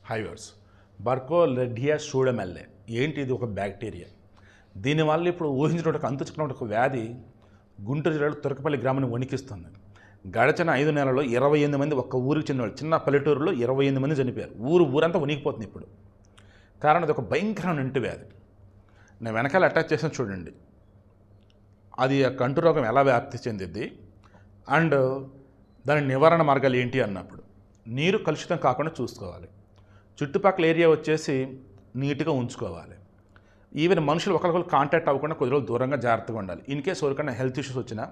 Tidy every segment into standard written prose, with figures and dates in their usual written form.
హైవర్స్ బర్కోలెడ్డియా సూడోమెల్లే ఏంటి? ఇది ఒక బ్యాక్టీరియా. దీనివల్ల ఇప్పుడు ఊహించినటువంటి అంతుచుకున్న ఒక వ్యాధి గుంటూరు జిల్లాలో తురకపల్లి గ్రామాన్ని వణికిస్తుంది. గడచిన 5 నెలల్లో 28 మంది ఒక్క ఊరికి చెందినవాళ్ళు, చిన్న పల్లెటూరులో 28 మంది చనిపోయారు. ఊరంతా వణికిపోతుంది ఇప్పుడు. కారణం అది ఒక భయంకరమైన ఇంటి వ్యాధి. నేను వెనకాల అటాచ్ చేసిన చూడండి, అది ఆ కంటు రోగం ఎలా వ్యాప్తి చెందిద్ది అండ్ దాని నివారణ మార్గాలు ఏంటి అన్నప్పుడు నీరు కలుషితం కాకుండా చూసుకోవాలి. చుట్టుపక్కల ఏరియా వచ్చేసి నీట్గా ఉంచుకోవాలి. ఈవెన్ మనుషులు ఒకరికొకరు కాంటాక్ట్ అవ్వకుండా కొద్ది రోజులు దూరంగా జాగ్రత్తగా ఉండాలి. ఇన్ కేసు ఎవరికైనా హెల్త్ ఇష్యూస్ వచ్చినా,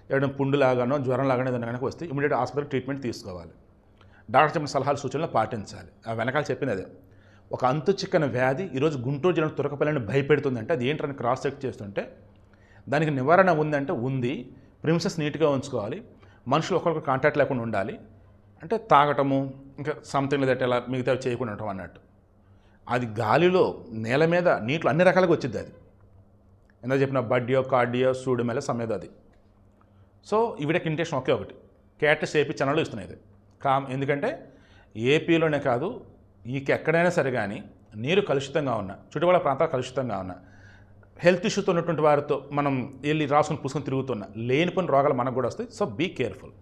ఏదైనా పుండులాగానో జ్వరం లాగానో ఏదైనా కనుక వస్తే ఇమీడియట్ హాస్పిటల్ ట్రీట్మెంట్ తీసుకోవాలి. డాక్టర్ చెప్పిన సలహాలు సూచనలు పాటించాలి. ఆ వెనకాల చెప్పిన అదే ఒక అంతు చిక్కని వ్యాధి ఈరోజు గుంటూరు జిల్లా తురకపల్లిని భయపెడుతుందంటే అది ఏంటని క్రాస్ చెక్ చేస్తుంటే దానికి నివారణ ఉందంటే ఉంది. ప్రిమిసెస్ నీట్గా ఉంచుకోవాలి. మనుషులు ఒకరికి కాంటాక్ట్ లేకుండా ఉండాలి. అంటే తాగటము ఇంకా సంథింగ్ దట్ ఎలా మిగతా చేయకుండా ఉండటం అన్నట్టు. అది గాలిలో, నేల మీద, నీటిలో అన్ని రకాలుగా వచ్చింది. అది ఎంత చెప్పిన బడ్డియో, కార్డియో, సూడోమెల్లే సమ్మేదో అది. సో ఈవిడకి ఇంటెన్షన్ ఒకే ఒకటి, క్యాటస్ ఏపీ ఛానల్లో ఇస్తున్నాయి ఇది ఎందుకంటే ఏపీలోనే కాదు ఎక్కడైనా సరే కానీ నీరు కలుషితంగా ఉన్నా, చుట్టుపక్కల ప్రాంతాలు కలుషితంగా ఉన్నా, హెల్త్ ఇష్యూతో ఉన్నటువంటి వారితో మనం వెళ్ళి రాసుకుని పూసుకొని తిరుగుతున్నా లేనిపోయిన రోగాలు మనకు కూడా వస్తాయి. So be careful.